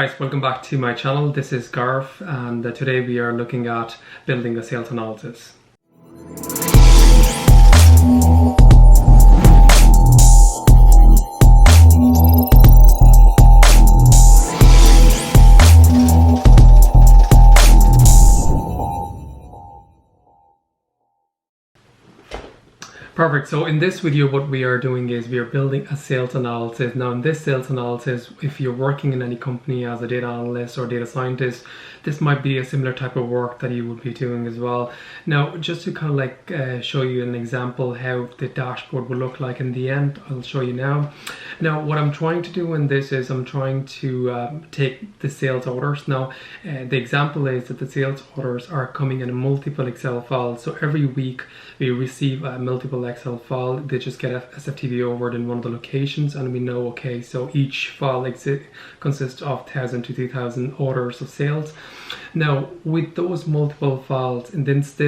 Guys, welcome back to my channel. This is Garth, and today we are looking at building a sales analysis. Perfect. So in this video, what we are doing is we are building a sales analysis. Now in this sales analysis, if you're working in any company as a data analyst or data scientist, this might be a similar type of work that you would be doing as well. Now, just to kind of like show you an example how the dashboard will look like in the end, I'll show you now. Now, what I'm trying to do in this is I'm trying to take the sales orders. Now, the example is that the sales orders are coming in multiple Excel files. So every week we receive a multiple Excel file. They just get SFTP over in one of the locations, and we know, okay, so each file consists of 1,000 to 2,000 orders of sales. Now, with those multiple files, in this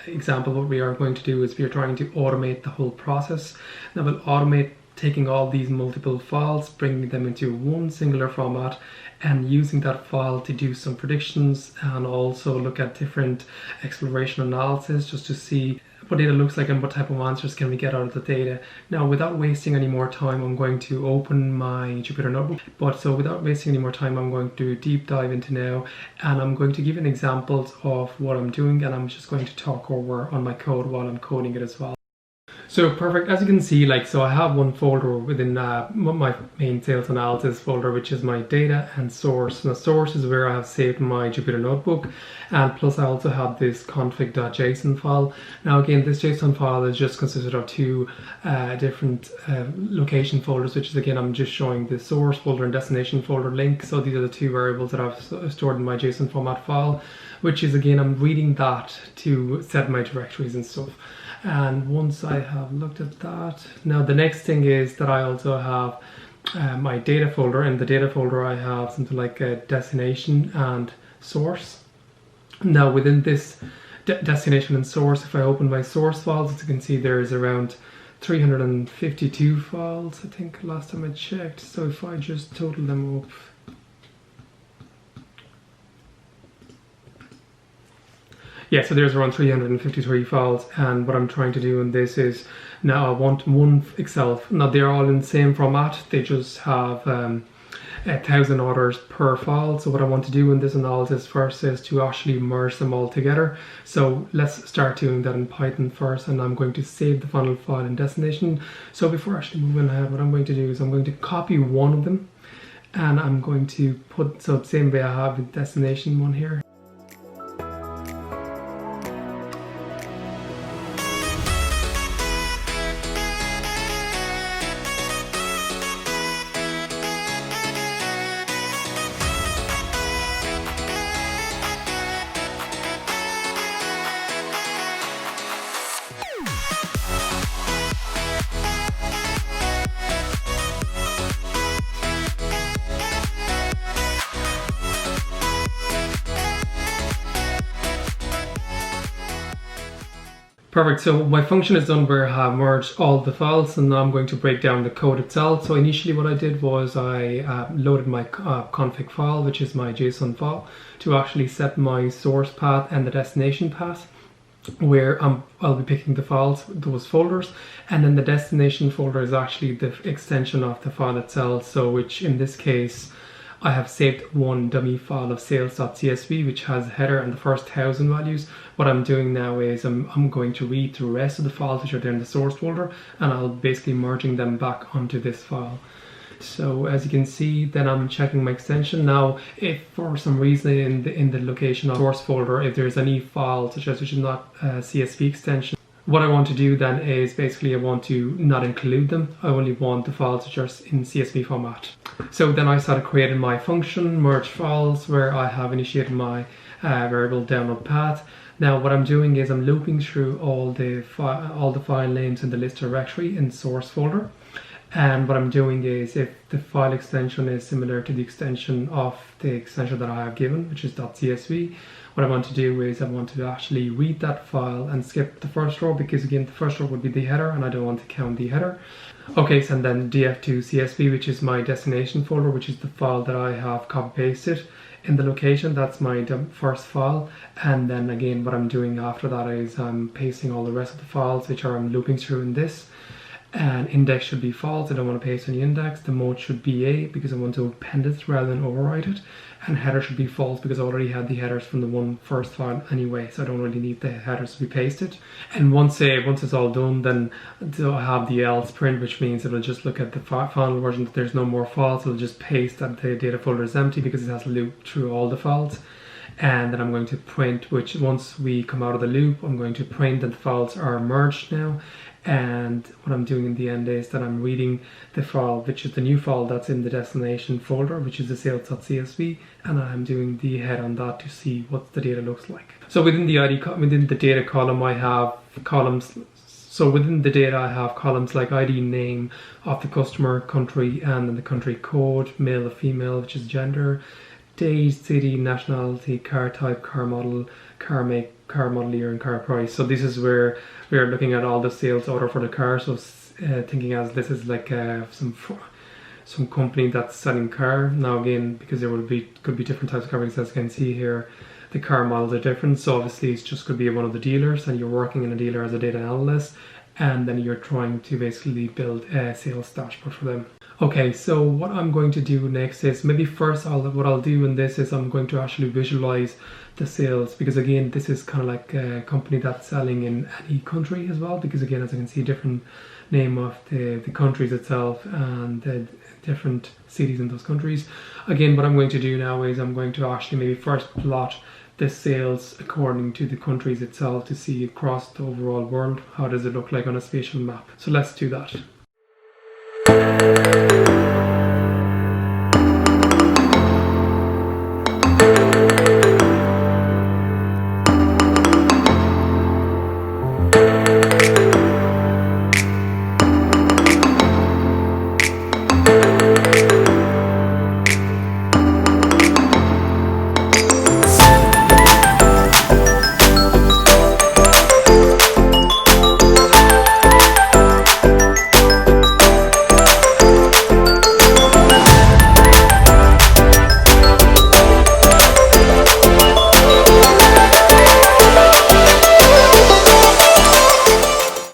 example, what we are going to do is we are trying to automate the whole process. Now, we'll automate taking all these multiple files, bringing them into one singular format, and using that file to do some predictions and also look at different exploration analysis just to see what data looks like and what type of answers can we get out of the data. Now, without wasting any more time, I'm going to open my Jupyter Notebook. Without wasting any more time, I'm going to deep dive into now, and I'm going to give an examples of what I'm doing, and I'm just going to talk over on my code while I'm coding it as well. So perfect, as you can see, so I have one folder within my main sales analysis folder, which is my data and source. Now, source is where I have saved my Jupyter Notebook, and plus I also have this config.json file. Now again, this JSON file is just consisted of two different location folders, which is, again, I'm just showing the source folder and destination folder link. So these are the two variables that I've stored in my JSON format file, which is, again, I'm reading that to set my directories and stuff. And once I have looked at that, now the next thing is that I also have my data folder. In the data folder I have something like a destination and source. Now within this destination and source, if I open my source files, as you can see, there is around 352 files, I think, last time I checked. So if I just total them up, yeah, so there's around 353 files, and what I'm trying to do in this is now I want one Excel. Now they're all in the same format, they just have 1,000 orders per file. So what I want to do in this analysis first is to actually merge them all together. So let's start doing that in Python first, and I'm going to save the final file in destination. So before actually moving ahead, what I'm going to do is I'm going to copy one of them, and I'm going to put, so the same way I have the destination one here. Perfect, so my function is done where I have merged all the files, and now I'm going to break down the code itself. So initially what I did was I loaded my config file, which is my JSON file, to actually set my source path and the destination path, where I'll be picking the files, those folders, and then the destination folder is actually the extension of the file itself. So which in this case, I have saved one dummy file of sales.csv, which has a header and the first 1,000 values. What I'm doing now is I'm going to read through the rest of the files which are there in the source folder, and I'll basically merging them back onto this file. So as you can see, then I'm checking my extension. Now, if for some reason in the location of source folder, if there's any file such as which is not a CSV extension, what I want to do then is basically I want to not include them. I only want the files which are in CSV format. So then I started creating my function, merge files, where I have initiated my variable download path. Now what I'm doing is I'm looping through all the file names in the list directory in source folder, And what I'm doing is, if the file extension is similar to the extension of the extension that I have given, which is .csv, what I want to do is I want to actually read that file and skip the first row, because again, the first row would be the header and I don't want to count the header. Okay, so and then df2csv, which is my destination folder, which is the file that I have copy pasted in the location. That's my first file. And then again, what I'm doing after that is I'm pasting all the rest of the files, which I'm looping through in this. And index should be false. I don't want to paste any index. The mode should be A, because I want to append it rather than overwrite it. And header should be false, because I already had the headers from the first file anyway, so I don't really need the headers to be pasted. And once it's all done, then I have the else print, which means it will just look at the final version that there's no more files. It'll just paste that the data folder is empty, because it has to loop through all the files. And then I'm going to print, which once we come out of the loop, I'm going to print that the files are merged now. And what I'm doing in the end is that I'm reading the file, which is the new file that's in the destination folder, which is the sales.csv, and I'm doing the head on that to see what the data looks like. So within the data column, I have columns. So within the data, I have columns like ID, name of the customer, country, and then the country code, male or female, which is gender, date, city, nationality, car type, car model, car make, car model year, and car price. So this is where we are looking at all the sales order for the car. So thinking as this is like some company that's selling car. Now again, because there could be different types of cars, as you can see here, the car models are different. So obviously it's just could be one of the dealers, and you're working in a dealer as a data analyst, and then you're trying to basically build a sales dashboard for them. Okay, so what I'm going to do next is maybe first what I'll do in this is I'm going to actually visualize the sales, because again, this is kind of like a company that's selling in any country as well, because again, as you can see, different name of the countries itself and the different cities in those countries. Again, what I'm going to do now is I'm going to actually maybe first plot the sales according to the countries itself to see across the overall world, how does it look like on a spatial map. So let's do that.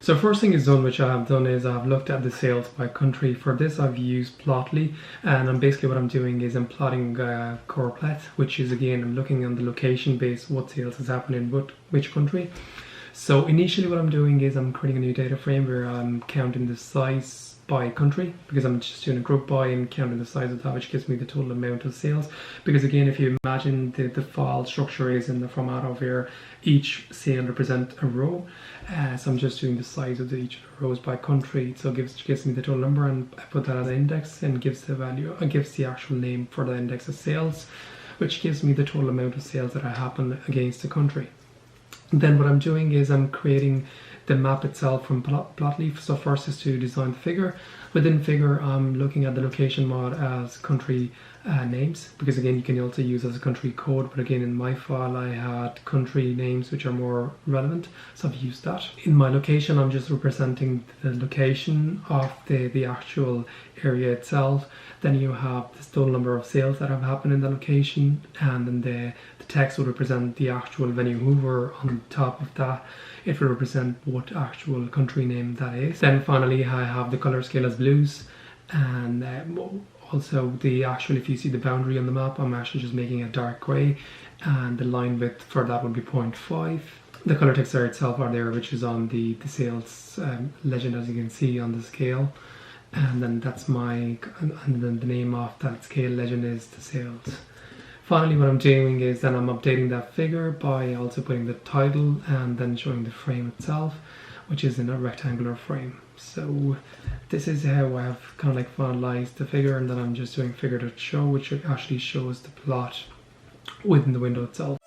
So first thing is done, which I have done is I've looked at the sales by country. For this I've used Plotly, and basically what I'm doing is I'm plotting Corplet, which is again I'm looking on the location based what sales is happening in which country. So initially what I'm doing is I'm creating a new data frame where I'm counting the size by country, because I'm just doing a group by and counting the size of that, which gives me the total amount of sales. Because again, if you imagine the file structure is in the format of where each sale represents a row, so I'm just doing the size of each of the rows by country. So it gives me the total number, and I put that as an index and gives the value, gives the actual name for the index of sales, which gives me the total amount of sales that happen against the country. Then what I'm doing is I'm creating the map itself from Plotly. So first is to design the figure. Within figure, I'm looking at the location mod as country names, because again, you can also use as a country code, but again, in my file, I had country names which are more relevant, so I've used that. In my location, I'm just representing the location of the actual area itself. Then you have the total number of sales that have happened in the location, and then the text will represent the actual venue Hoover. On top of that, it will represent what actual country name that is. Then finally, I have the color scale as blues, and also the actual, if you see the boundary on the map, I'm actually just making a dark gray, and the line width for that would be 0.5. The color text there itself are there, which is on the sales legend, as you can see on the scale. And then that's and then the name of that scale legend is the sales. Finally, what I'm doing is then I'm updating that figure by also putting the title and then showing the frame itself, which is in a rectangular frame. So this is how I've kind of like finalized the figure, and then I'm just doing figure.show, which actually shows the plot within the window itself.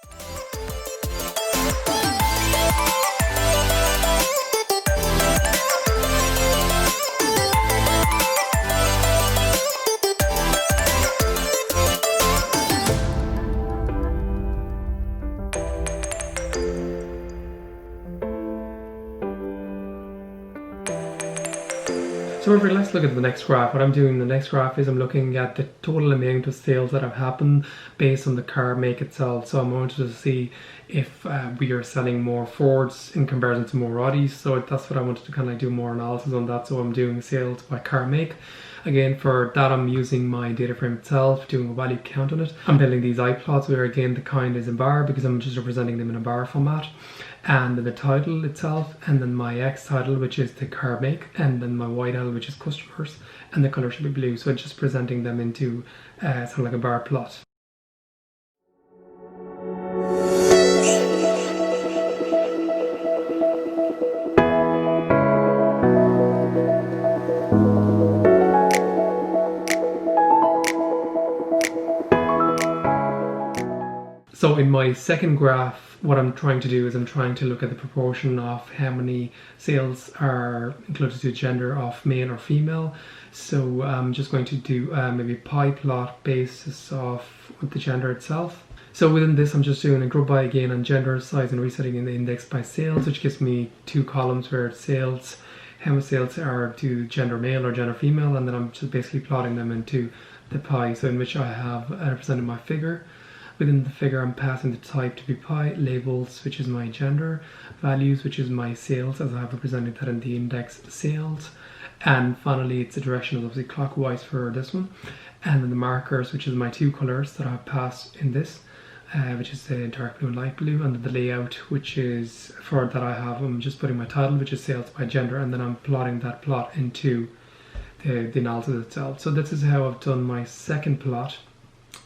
So let's look at the next graph. What I'm doing in the next graph is I'm looking at the total amount of sales that have happened based on the car make itself. So I'm wanting to see if we are selling more Fords in comparison to more Audis. So that's what I wanted to kind of do more analysis on that. So I'm doing sales by car make. Again, for that I'm using my data frame itself, doing a value count on it. I'm building these eye plots where again the kind is in bar because I'm just representing them in a bar format. And then the title itself, and then my X title, which is the car make, and then my Y title, which is customers, and the color should be blue. So it's just presenting them into sort of like a bar plot. So in my second graph, what I'm trying to do is I'm trying to look at the proportion of how many sales are included to gender of male or female. So I'm just going to do maybe pie plot basis of the gender itself. So within this, I'm just doing a group by again on gender, size, and resetting in the index by sales, which gives me two columns where it's sales, how many sales are to gender male or gender female, and then I'm just basically plotting them into the pie, so in which I have represented my figure. Within the figure, I'm passing the type to be pie, labels, which is my gender, values, which is my sales, as I have represented that in the index sales. And finally, it's the direction is obviously clockwise for this one. And then the markers, which is my two colors that I've passed in this, which is the dark blue and light blue. And then the layout, which is for that I have, I'm just putting my title, which is sales by gender, and then I'm plotting that plot into the analysis itself. So this is how I've done my second plot.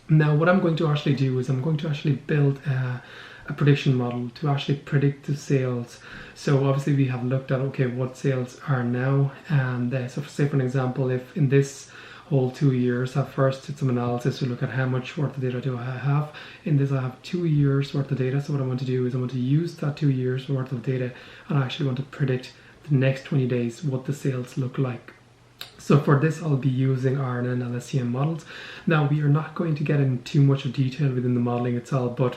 Now what I'm going to actually do is I'm going to actually build a prediction model to actually predict the sales. So obviously we have looked at, okay, what sales are now, and so for, say for an example, if in this whole 2 years, at first did some analysis to look at how much worth of data do I have. In this I have 2 years worth of data, so what I want to do is I want to use that 2 years worth of data and I actually want to predict the next 20 days what the sales look like. So for this, I'll be using RNN and LSTM models. Now, we are not going to get into too much of detail within the modeling itself, but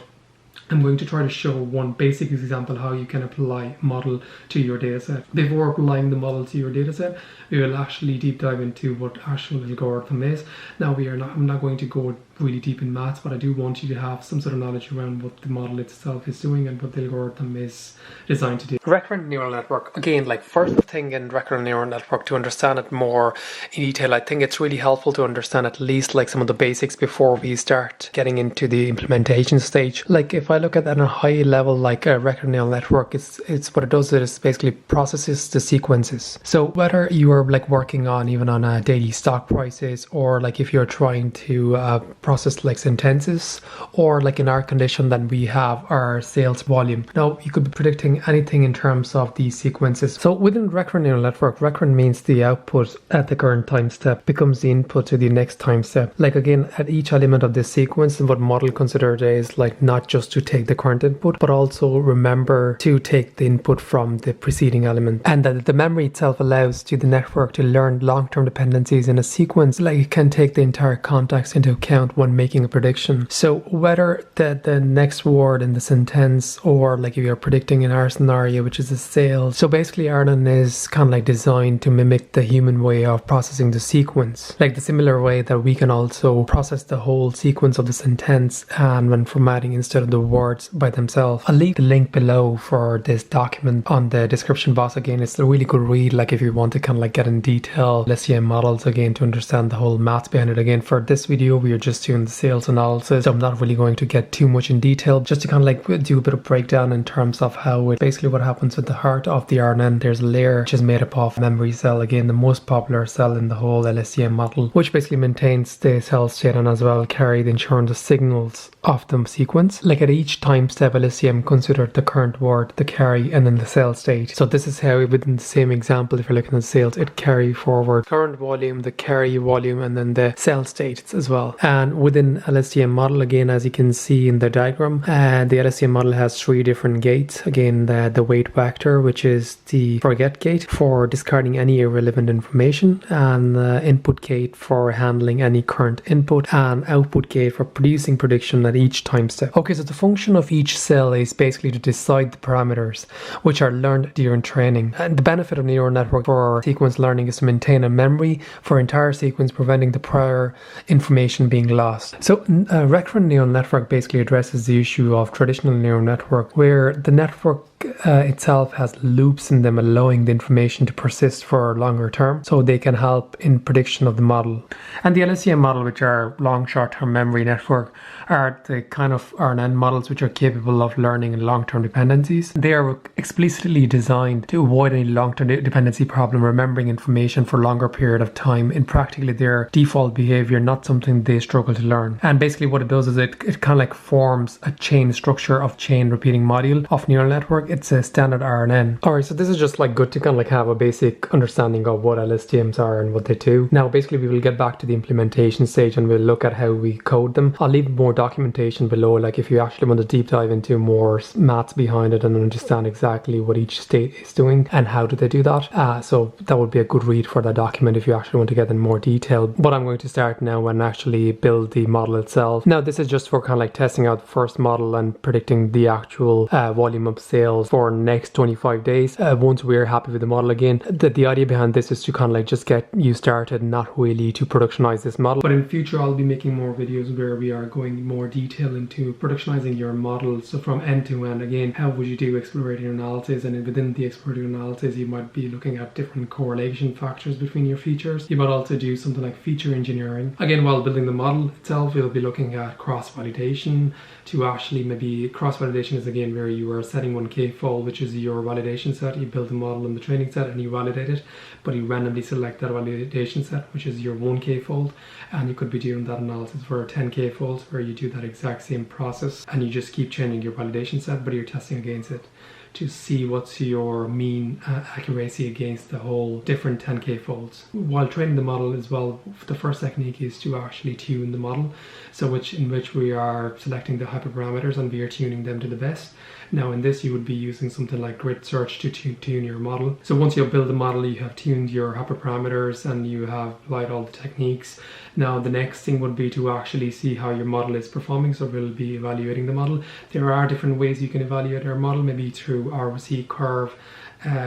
I'm going to try to show one basic example how you can apply model to your dataset. Before applying the model to your dataset, we will actually deep dive into what actual algorithm is. Now, I'm not going to go really deep in maths, but I do want you to have some sort of knowledge around what the model itself is doing and what the algorithm is designed to do. Recurrent neural network. Again, like first thing in recurrent neural network, to understand it more in detail, I think it's really helpful to understand at least like some of the basics before we start getting into the implementation stage. Like if I look at that on a high level, like a recurrent neural network, it's what it does is basically processes the sequences. So whether you are like working on even on a daily stock prices, or like if you're trying to process like sentences, or like in our condition that we have our sales volume. Now you could be predicting anything in terms of these sequences. So within recurrent neural network, recurrent means the output at the current time step becomes the input to the next time step. Like again, at each element of this sequence, what model considered is like not just to take the current input, but also remember to take the input from the preceding element. And that the memory itself allows to the network to learn long-term dependencies in a sequence. Like it can take the entire context into account when making a prediction. So whether the next word in the sentence, or like if you're predicting in our scenario, which is a sales. So basically RNN is kind of like designed to mimic the human way of processing the sequence. Like the similar way that we can also process the whole sequence of the sentence and when formatting instead of the words by themselves. I'll leave the link below for this document on the description box. Again, it's a really good read, like if you want to kind of like get in detail LSTM models again to understand the whole maths behind it. Again, for this video we are just doing the sales analysis, so I'm not really going to get too much in detail, just to kind of like do a bit of breakdown in terms of how it basically what happens with the heart of the RNN. There's a layer which is made up of memory cell, again the most popular cell in the whole LSTM model, which basically maintains the cell state and as well carry the insurance of signals of the sequence. Like at each time step, LSTM considered the current word, the carry, and then the cell state. So this is how within the same example, if you're looking at sales, it carry forward current volume, the carry volume, and then the cell states as well. And And within LSTM model, again, as you can see in the diagram, the LSTM model has 3 different gates. Again, the wait vector, which is the forget gate for discarding any irrelevant information, and the input gate for handling any current input, and output gate for producing prediction at each time step. Okay, so the function of each cell is basically to decide the parameters which are learned during training. And the benefit of neural network for sequence learning is to maintain a memory for entire sequence, preventing the prior information being lost. So a recurrent neural network basically addresses the issue of traditional neural network, where the network itself has loops in them, allowing the information to persist for longer term, so they can help in prediction of the model. And the LSTM model, which are long short-term memory network, are the kind of RNN models which are capable of learning in long-term dependencies. They are explicitly designed to avoid any long-term dependency problem, remembering information for a longer period of time in practically their default behavior, not something they struggle to learn. And basically what it does is it kind of like forms a chain structure of chain repeating module of neural network. It's a standard RNN. Alright, so this is just like good to kind of like have a basic understanding of what LSTMs are and what they do. Now basically we will get back to the implementation stage and we'll look at how we code them. I'll leave more documentation below, like if you actually want to deep dive into more maths behind it and understand exactly what each state is doing and how do they do that. So that would be a good read for that document if you actually want to get in more detail. But I'm going to start now and actually build the model itself. Now this is just for kind of like testing out the first model and predicting the actual volume of sales for next 25 days. Once we're happy with the model, again, the idea behind this is to kind of like just get you started, not really to productionize this model. But in future I'll be making more videos where we are going more detail into productionizing your model. So from end to end, again, how would you do exploratory analysis, and within the exploratory analysis you might be looking at different correlation factors between your features. You might also do something like feature engineering. Again, while building the model itself, you'll be looking at cross-validation to actually maybe cross-validation is again where you are setting one k-fold, which is your validation set. You build the model in the training set and you validate it, but you randomly select that validation set, which is your 1k fold, and you could be doing that analysis for 10k folds where you do that exact same process and you just keep changing your validation set, but you're testing against it to see what's your mean accuracy against the whole different 10k folds. While training the model as well, the first technique is to actually tune the model, so in which we are selecting the hyperparameters and we are tuning them to the best. Now in this you would be using something like grid search to tune your model. So once you build the model, you have tuned your hyperparameters and you have applied all the techniques. Now the next thing would be to actually see how your model is performing, so we'll be evaluating the model. There are different ways you can evaluate our model, maybe through ROC curve,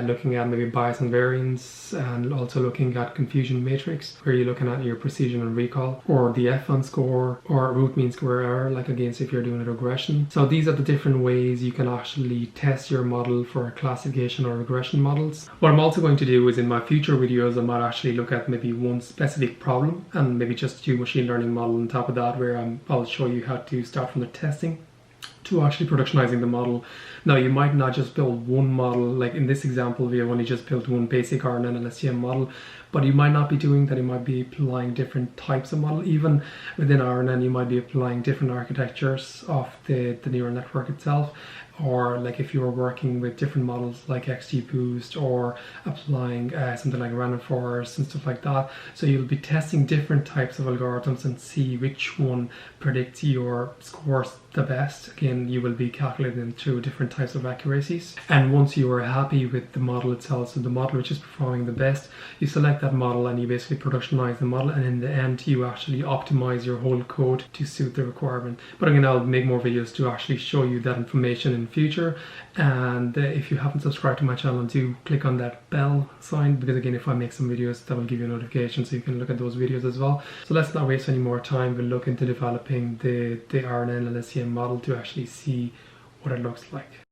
looking at maybe bias and variance, and also looking at confusion matrix, where you're looking at your precision and recall, or the F1 score, or root mean square error, like against if you're doing a regression. So these are the different ways you can actually test your model for classification or regression models. What I'm also going to do is in my future videos I might actually look at maybe one specific problem and maybe just do machine learning model on top of that, where I'll show you how to start from the testing to actually productionizing the model. Now you might not just build one model, like in this example we have only just built one basic RNN and LSTM model, but you might not be doing that. You might be applying different types of model. Even within RNN you might be applying different architectures of the neural network itself, or like if you were working with different models like XGBoost, or applying something like random forest and stuff like that. So you'll be testing different types of algorithms and see which one predicts your scores the best. Again, you will be calculating them through different types of accuracies, and once you are happy with the model itself, so the model which is performing the best, you select that model and you basically productionize the model, and in the end you actually optimize your whole code to suit the requirement. But again, I'll make more videos to actually show you that information in the future. And if you haven't subscribed to my channel, do click on that bell sign, because again, if I make some videos, that will give you a notification so you can look at those videos as well. So let's not waste any more time. We'll look into developing the RNN and LSTM model to actually see what it looks like.